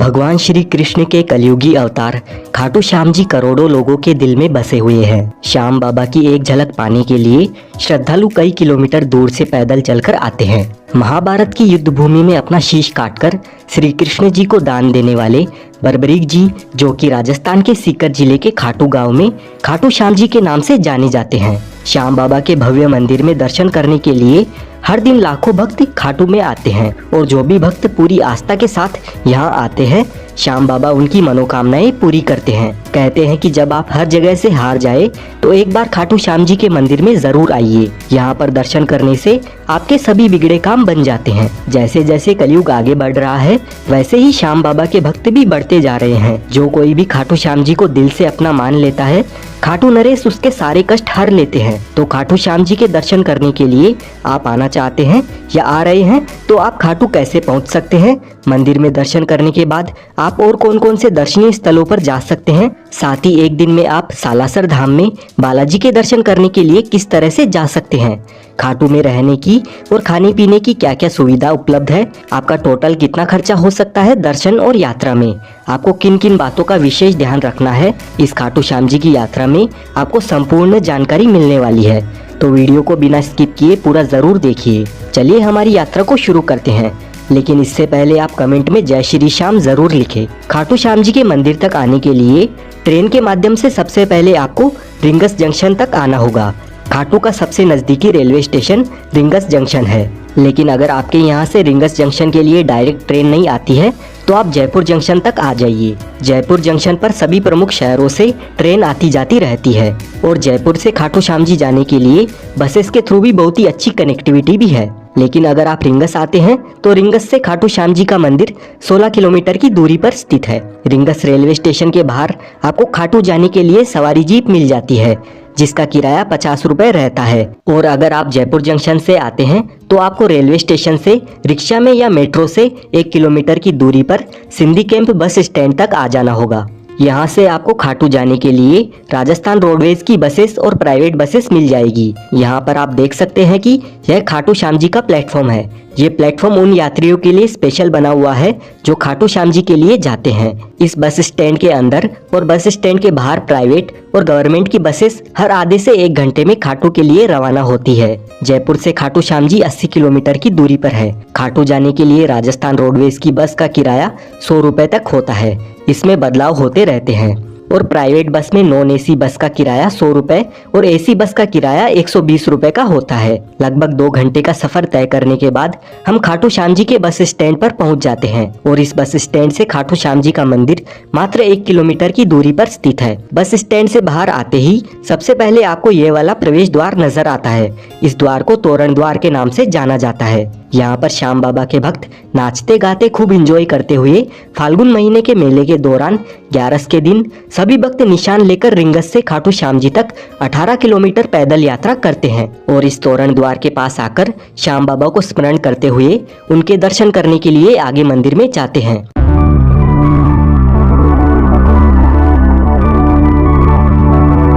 भगवान श्री कृष्ण के कलयुगी अवतार खाटू श्याम जी करोड़ों लोगों के दिल में बसे हुए हैं। श्याम बाबा की एक झलक पाने के लिए श्रद्धालु कई किलोमीटर दूर से पैदल चलकर आते हैं। महाभारत की युद्ध भूमि में अपना शीश काटकर श्री कृष्ण जी को दान देने वाले बर्बरीक जी, जो कि राजस्थान के सीकर जिले के खाटू गांव में खाटू श्याम जी के नाम से जाने जाते हैं। श्याम बाबा के भव्य मंदिर में दर्शन करने के लिए हर दिन लाखों भक्त खाटू में आते हैं और जो भी भक्त पूरी आस्था के साथ यहाँ आते हैं, श्याम बाबा उनकी मनोकामनाएं पूरी करते हैं। कहते हैं कि जब आप हर जगह से हार जाए तो एक बार खाटू श्याम जी के मंदिर में जरूर आइए। यहाँ पर दर्शन करने से आपके सभी बिगड़े काम बन जाते हैं। जैसे जैसे कलयुग आगे बढ़ रहा है, वैसे ही श्याम बाबा के भक्त भी बढ़ते जा रहे हैं। जो कोई भी खाटू श्याम जी को दिल से अपना मान लेता है, खाटू नरेश उसके सारे कष्ट हर लेते हैं। तो खाटू श्याम जी के दर्शन करने के लिए आप आना चाहते हैं या आ रहे हैं तो आप खाटू कैसे पहुंच सकते हैं? मंदिर में दर्शन करने के बाद आप और कौन कौन से दर्शनीय स्थलों पर जा सकते हैं? साथ ही एक दिन में आप सालासर धाम में बालाजी के दर्शन करने के लिए किस तरह से जा सकते हैं? खाटू में रहने की और खाने पीने की क्या क्या सुविधा उपलब्ध है? आपका टोटल कितना खर्चा हो सकता है दर्शन और यात्रा में? आपको किन किन बातों का विशेष ध्यान रखना है? इस खाटू श्याम जी की यात्रा में आपको संपूर्ण जानकारी मिलने वाली है, तो वीडियो को बिना स्किप किए पूरा जरूर देखिए। चलिए हमारी यात्रा को शुरू करते हैं, लेकिन इससे पहले आप कमेंट में जय श्री श्याम जरूर लिखें। खाटू श्याम जी के मंदिर तक आने के लिए ट्रेन के माध्यम से सबसे पहले आपको रिंगस जंक्शन तक आना होगा। खाटू का सबसे नजदीकी रेलवे स्टेशन रिंगस जंक्शन है, लेकिन अगर आपके यहाँ से रिंगस जंक्शन के लिए डायरेक्ट ट्रेन नहीं आती है तो आप जयपुर जंक्शन तक आ जाइए। जयपुर जंक्शन पर सभी प्रमुख शहरों से ट्रेन आती जाती रहती है और जयपुर से खाटू श्याम जी जाने के लिए बसेस के थ्रू भी बहुत ही अच्छी कनेक्टिविटी भी है। लेकिन अगर आप रिंगस आते हैं तो रिंगस से खाटू श्याम जी का मंदिर 16 किलोमीटर की दूरी पर स्थित है। रिंगस रेलवे स्टेशन के बाहर आपको खाटू जाने के लिए सवारी जीप मिल जाती है, जिसका किराया 50 रुपए रहता है। और अगर आप जयपुर जंक्शन से आते हैं तो आपको रेलवे स्टेशन से रिक्शा में या मेट्रो से 1 किलोमीटर की दूरी पर सिंधी कैंप बस स्टैंड तक आ जाना होगा। यहाँ से आपको खाटू जाने के लिए राजस्थान रोडवेज की बसेस और प्राइवेट बसेस मिल जाएगी। यहाँ पर आप देख सकते हैं कि यह खाटू श्याम जी का प्लेटफॉर्म है। ये प्लेटफॉर्म उन यात्रियों के लिए स्पेशल बना हुआ है जो खाटू श्याम जी के लिए जाते हैं। इस बस स्टैंड के अंदर और बस स्टैंड के बाहर प्राइवेट और गवर्नमेंट की बसेस हर आधे से 1 घंटे में खाटू के लिए रवाना होती है। जयपुर से खाटू श्याम जी 80 किलोमीटर की दूरी पर है। खाटू जाने के लिए राजस्थान रोडवेज की बस का किराया 100 रुपए तक होता है। इसमें बदलाव होते रहते हैं और प्राइवेट बस में नॉन एसी बस का किराया 100 रुपए और एसी बस का किराया 120 रुपए का होता है। लगभग 2 घंटे का सफर तय करने के बाद हम खाटू श्याम जी के बस स्टैंड पर पहुंच जाते हैं और इस बस स्टैंड से खाटू श्याम जी का मंदिर मात्र 1 किलोमीटर की दूरी पर स्थित है। बस स्टैंड से बाहर आते ही सबसे पहले आपको ये वाला प्रवेश द्वार नजर आता है। इस द्वार को तोरण द्वार के नाम से जाना जाता है। यहाँ पर श्याम बाबा के भक्त नाचते गाते खूब एंजॉय करते हुए फाल्गुन महीने के मेले के दौरान 11 के दिन सभी भक्त निशान लेकर रिंगस से खाटू श्याम जी तक 18 किलोमीटर पैदल यात्रा करते हैं और इस तोरण द्वार के पास आकर श्याम बाबा को स्मरण करते हुए उनके दर्शन करने के लिए आगे मंदिर में जाते हैं।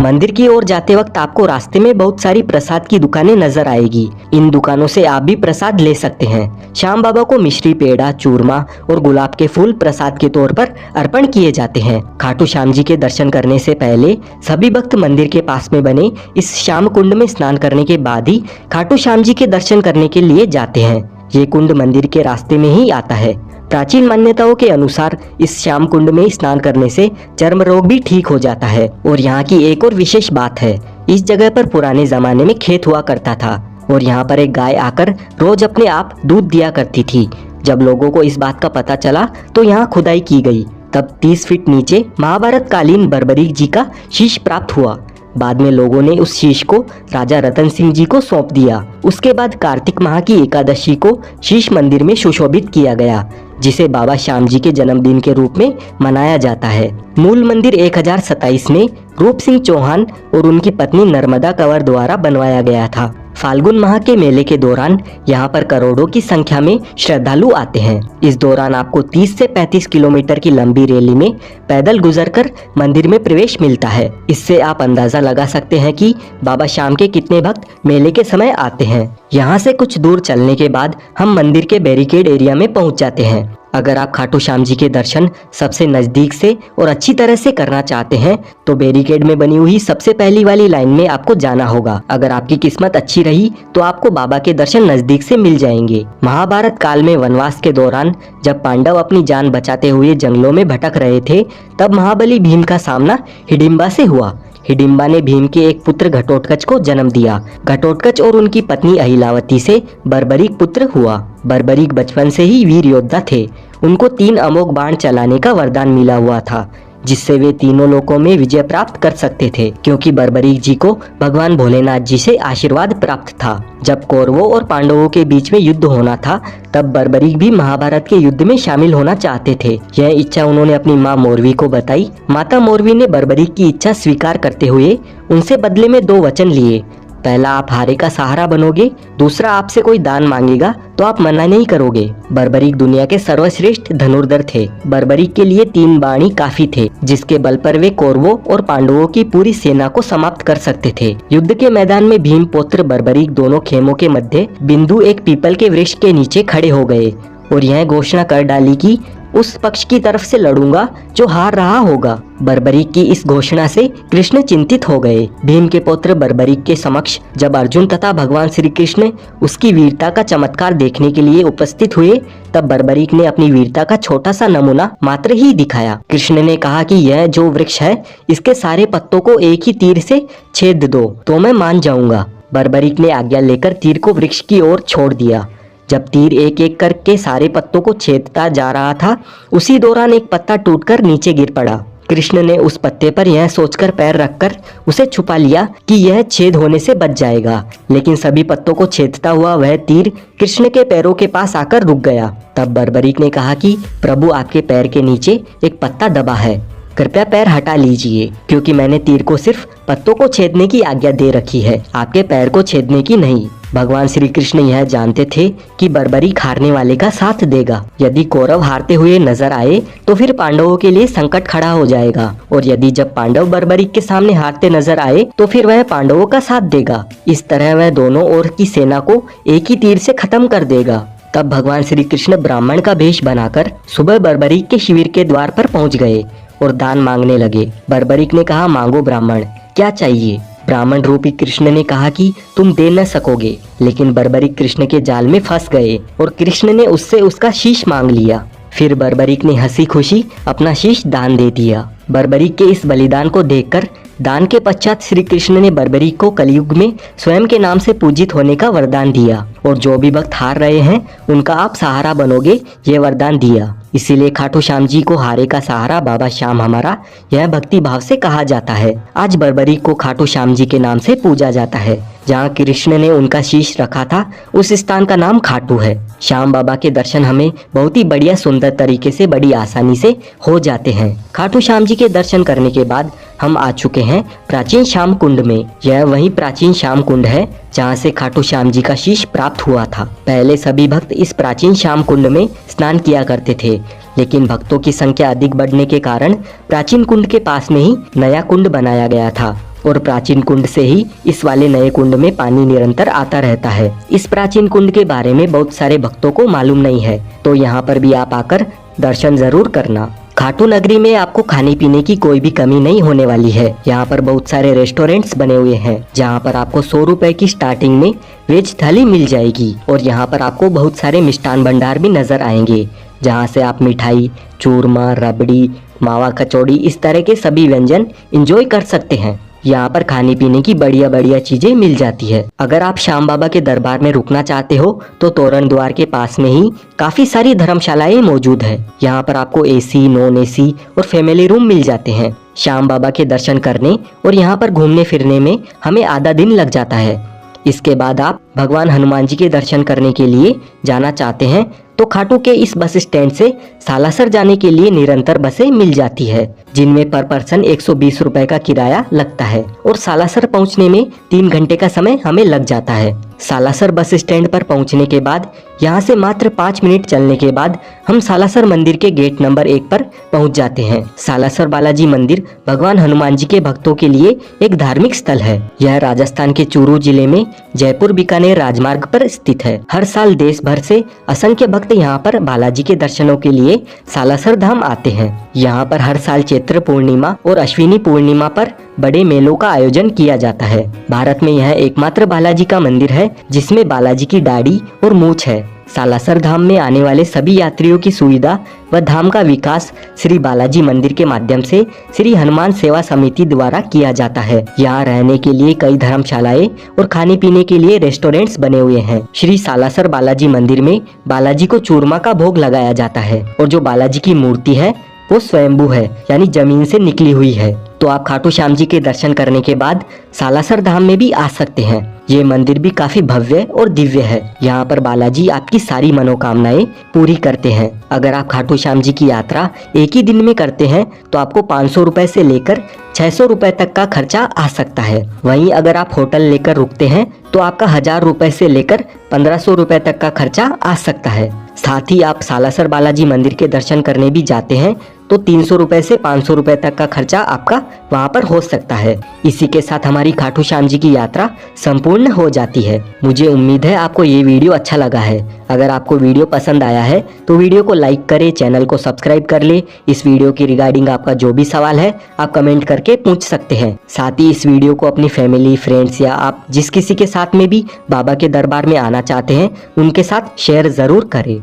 मंदिर की ओर जाते वक्त आपको रास्ते में बहुत सारी प्रसाद की दुकानें नजर आएगी। इन दुकानों से आप भी प्रसाद ले सकते हैं। श्याम बाबा को मिश्री, पेड़ा, चूरमा और गुलाब के फूल प्रसाद के तौर पर अर्पण किए जाते हैं। खाटू श्याम जी के दर्शन करने से पहले सभी भक्त मंदिर के पास में बने इस श्याम कुंड में स्नान करने के बाद ही खाटू श्याम जी के दर्शन करने के लिए जाते हैं। ये कुंड मंदिर के रास्ते में ही आता है। प्राचीन मान्यताओं के अनुसार इस श्याम कुंड में स्नान करने से चर्म रोग भी ठीक हो जाता है। और यहाँ की एक और विशेष बात है, इस जगह पर पुराने जमाने में खेत हुआ करता था और यहाँ पर एक गाय आकर रोज अपने आप दूध दिया करती थी। जब लोगों को इस बात का पता चला तो यहाँ खुदाई की गई। तब 30 फीट नीचे महाभारत कालीन बर्बरीक जी का शीश प्राप्त हुआ। बाद में लोगों ने उस शीश को राजा रतन सिंह जी को सौंप दिया। उसके बाद कार्तिक माह की एकादशी को शीश मंदिर में सुशोभित किया गया, जिसे बाबा श्याम जी के जन्मदिन के रूप में मनाया जाता है। मूल मंदिर 1027 में रूप सिंह चौहान और उनकी पत्नी नर्मदा कंवर द्वारा बनवाया गया था। फाल्गुन माह के मेले के दौरान यहाँ पर करोड़ों की संख्या में श्रद्धालु आते हैं। इस दौरान आपको 30 से 35 किलोमीटर की लंबी रैली में पैदल गुजरकर मंदिर में प्रवेश मिलता है। इससे आप अंदाजा लगा सकते हैं कि बाबा श्याम के कितने भक्त मेले के समय आते हैं। यहाँ से कुछ दूर चलने के बाद हम मंदिर के बैरिकेड एरिया में पहुँच जाते हैं। अगर आप खाटू श्याम जी के दर्शन सबसे नजदीक से और अच्छी तरह से करना चाहते हैं तो बैरिकेड में बनी हुई सबसे पहली वाली लाइन में आपको जाना होगा। अगर आपकी किस्मत अच्छी रही तो आपको बाबा के दर्शन नजदीक से मिल जाएंगे। महाभारत काल में वनवास के दौरान जब पांडव अपनी जान बचाते हुए जंगलों में भटक रहे थे, तब महाबली भीम का सामना हिडिंबा से हुआ। हिडिंबा ने भीम के एक पुत्र घटोत्कच को जन्म दिया। घटोत्कच और उनकी पत्नी अहिलावती से बर्बरीक पुत्र हुआ। बर्बरीक बचपन से ही वीर योद्धा थे। उनको 3 अमोघ बाण चलाने का वरदान मिला हुआ था, जिससे वे तीनों लोकों में विजय प्राप्त कर सकते थे, क्योंकि बर्बरीक जी को भगवान भोलेनाथ जी से आशीर्वाद प्राप्त था। जब कौरवों और पांडवों के बीच में युद्ध होना था, तब बर्बरीक भी महाभारत के युद्ध में शामिल होना चाहते थे। यह इच्छा उन्होंने अपनी माँ मोरवी को बताई। माता मोरवी ने बर्बरीक की इच्छा स्वीकार करते हुए उनसे बदले में 2 वचन लिए। पहला, आप हारे का सहारा बनोगे। दूसरा, आपसे कोई दान मांगेगा तो आप मना नहीं करोगे। बर्बरीक दुनिया के सर्वश्रेष्ठ धनुर्धर थे। बर्बरीक के लिए 3 बाण ही काफी थे, जिसके बल पर वे कौरवों और पांडवों की पूरी सेना को समाप्त कर सकते थे। युद्ध के मैदान में भीम पुत्र बर्बरीक दोनों खेमों के मध्य बिंदु एक पीपल के वृक्ष के नीचे खड़े हो गए और यह घोषणा कर डाली कि उस पक्ष की तरफ से लड़ूंगा जो हार रहा होगा। बर्बरीक की इस घोषणा से कृष्ण चिंतित हो गए। भीम के पुत्र बर्बरीक के समक्ष जब अर्जुन तथा भगवान श्री कृष्ण उसकी वीरता का चमत्कार देखने के लिए उपस्थित हुए, तब बर्बरीक ने अपनी वीरता का छोटा सा नमूना मात्र ही दिखाया। कृष्ण ने कहा कि यह जो वृक्ष है, इसके सारे पत्तों को एक ही तीर से छेद दो तो मैं मान जाऊंगा। बर्बरीक ने आज्ञा लेकर तीर को वृक्ष की ओर छोड़ दिया। जब तीर एक एक करके सारे पत्तों को छेदता जा रहा था, उसी दौरान एक पत्ता टूटकर नीचे गिर पड़ा। कृष्ण ने उस पत्ते पर यह सोचकर पैर रखकर उसे छुपा लिया कि यह छेद होने से बच जाएगा, लेकिन सभी पत्तों को छेदता हुआ वह तीर कृष्ण के पैरों के पास आकर रुक गया। तब बर्बरीक ने कहा कि प्रभु, आपके पैर के नीचे एक पत्ता दबा है, कृपया पैर हटा लीजिए, क्योंकि मैंने तीर को सिर्फ पत्तों को छेदने की आज्ञा दे रखी है, आपके पैर को छेदने की नहीं। भगवान श्री कृष्ण यह जानते थे कि बर्बरीक हारने वाले का साथ देगा। यदि कौरव हारते हुए नजर आए तो फिर पांडवों के लिए संकट खड़ा हो जाएगा, और यदि जब पांडव बर्बरीक के सामने हारते नजर आए तो फिर वह पांडवों का साथ देगा। इस तरह वह दोनों ओर की सेना को एक ही तीर से खत्म कर देगा। तब भगवान श्री कृष्ण ब्राह्मण का वेश बनाकर सुबह बर्बरीक के शिविर के द्वार पर पहुंच गए और दान मांगने लगे। बर्बरीक ने कहा, मांगो ब्राह्मण, क्या चाहिए? ब्राह्मण रूपी कृष्ण ने कहा कि तुम दे न सकोगे, लेकिन बर्बरीक कृष्ण के जाल में फंस गए और कृष्ण ने उससे उसका शीश मांग लिया। फिर बर्बरीक ने हंसी खुशी अपना शीश दान दे दिया। बर्बरीक के इस बलिदान को देखकर दान के पश्चात श्री कृष्ण ने बर्बरीक को कलयुग में स्वयं के नाम से पूजित होने का वरदान दिया, और जो भी भक्त हार रहे हैं उनका आप सहारा बनोगे, ये वरदान दिया। इसीलिए खाटू श्याम जी को हारे का सहारा बाबा श्याम हमारा, यह भक्ति भाव से कहा जाता है। आज बर्बरीक को खाटू श्याम जी के नाम से पूजा जाता है। जहाँ कृष्ण ने उनका शीश रखा था, उस स्थान का नाम खाटू है। श्याम बाबा के दर्शन हमें बहुत ही बढ़िया सुंदर तरीके से बड़ी आसानी से हो जाते हैं। खाटू श्याम जी के दर्शन करने के बाद हम आ चुके हैं प्राचीन श्याम कुंड में। यह वही प्राचीन श्याम कुंड है जहाँ से खाटू श्याम जी का शीश प्राप्त हुआ था। पहले सभी भक्त इस प्राचीन श्याम कुंड में स्नान किया करते थे, लेकिन भक्तों की संख्या अधिक बढ़ने के कारण प्राचीन कुंड के पास में ही नया कुंड बनाया गया था, और प्राचीन कुंड से ही इस वाले नए कुंड में पानी निरंतर आता रहता है। इस प्राचीन कुंड के बारे में बहुत सारे भक्तों को मालूम नहीं है, तो यहाँ पर भी आप आकर दर्शन जरूर करना। खाटू नगरी में आपको खाने पीने की कोई भी कमी नहीं होने वाली है। यहाँ पर बहुत सारे रेस्टोरेंट्स बने हुए हैं, जहाँ पर आपको 100 रुपए की स्टार्टिंग में वेज थाली मिल जाएगी, और यहाँ पर आपको बहुत सारे मिष्ठान भंडार भी नजर आएंगे, जहाँ से आप मिठाई, चूरमा, रबड़ी, मावा कचौड़ी, इस तरह के सभी व्यंजन एंजॉय कर सकते हैं। यहाँ पर खाने पीने की बढ़िया बढ़िया चीजें मिल जाती है। अगर आप श्याम बाबा के दरबार में रुकना चाहते हो तो तोरण द्वार के पास में ही काफी सारी धर्मशालाएं मौजूद है। यहाँ पर आपको एसी, नॉन एसी और फैमिली रूम मिल जाते हैं। श्याम बाबा के दर्शन करने और यहाँ पर घूमने फिरने में हमें आधा दिन लग जाता है। इसके बाद आप भगवान हनुमान जी के दर्शन करने के लिए जाना चाहते हैं तो खाटू के इस बस स्टैंड से सालासर जाने के लिए निरंतर बसें मिल जाती है, जिनमें पर पर्सन 120 रुपए का किराया लगता है, और सालासर पहुंचने में 3 घंटे का समय हमें लग जाता है। सालासर बस स्टैंड पर पहुंचने के बाद यहाँ से मात्र 5 मिनट चलने के बाद हम सालासर मंदिर के गेट नंबर 1 पर पहुंच जाते हैं। सालासर बालाजी मंदिर भगवान हनुमान जी के भक्तों के लिए एक धार्मिक स्थल है। यह राजस्थान के चूरू जिले में जयपुर बीकानेर राजमार्ग पर स्थित है। हर साल देश भर से असंख्य भक्त यहाँ पर बालाजी के दर्शनों के लिए सालासर धाम आते हैं। यहाँ पर हर साल चैत्र पूर्णिमा और अश्विनी पूर्णिमा पर बड़े मेलों का आयोजन किया जाता है। भारत में यह एकमात्र बालाजी का मंदिर है जिसमें बालाजी की दाढ़ी और मूंछ है। सालासर धाम में आने वाले सभी यात्रियों की सुविधा व धाम का विकास श्री बालाजी मंदिर के माध्यम से श्री हनुमान सेवा समिति द्वारा किया जाता है। यहाँ रहने के लिए कई धर्मशालाएं और खाने पीने के लिए रेस्टोरेंट्स बने हुए हैं। श्री सालासर बालाजी मंदिर में बालाजी को चूरमा का भोग लगाया जाता है और जो बालाजी की मूर्ति है वो स्वयंभू है, यानी जमीन से निकली हुई है। तो आप खाटू श्याम जी के दर्शन करने के बाद सालासर धाम में भी आ सकते हैं। ये मंदिर भी काफी भव्य और दिव्य है। यहाँ पर बालाजी आपकी सारी मनोकामनाएं पूरी करते हैं। अगर आप खाटू श्याम जी की यात्रा एक ही दिन में करते हैं तो आपको 500 रुपए से लेकर 600 रुपए तक का खर्चा आ सकता है। वहीं अगर आप होटल लेकर रुकते हैं तो आपका 1000 रुपए से लेकर 1500 रुपए तक का खर्चा आ सकता है। साथ ही आप सालासर बालाजी मंदिर के दर्शन करने भी जाते हैं तो 300 रुपए से 500 रुपए तक का खर्चा आपका वहां पर हो सकता है। इसी के साथ हमारी खाटू श्याम जी की यात्रा संपूर्ण हो जाती है। मुझे उम्मीद है आपको ये वीडियो अच्छा लगा है। अगर आपको वीडियो पसंद आया है तो वीडियो को लाइक करें, चैनल को सब्सक्राइब कर ले। इस वीडियो की रिगार्डिंग आपका जो भी सवाल है आप कमेंट करके पूछ सकते हैं। साथ ही इस वीडियो को अपनी फैमिली, फ्रेंड्स या आप जिस किसी के साथ में भी बाबा के दरबार में आना चाहते हैं उनके साथ शेयर जरूर करें।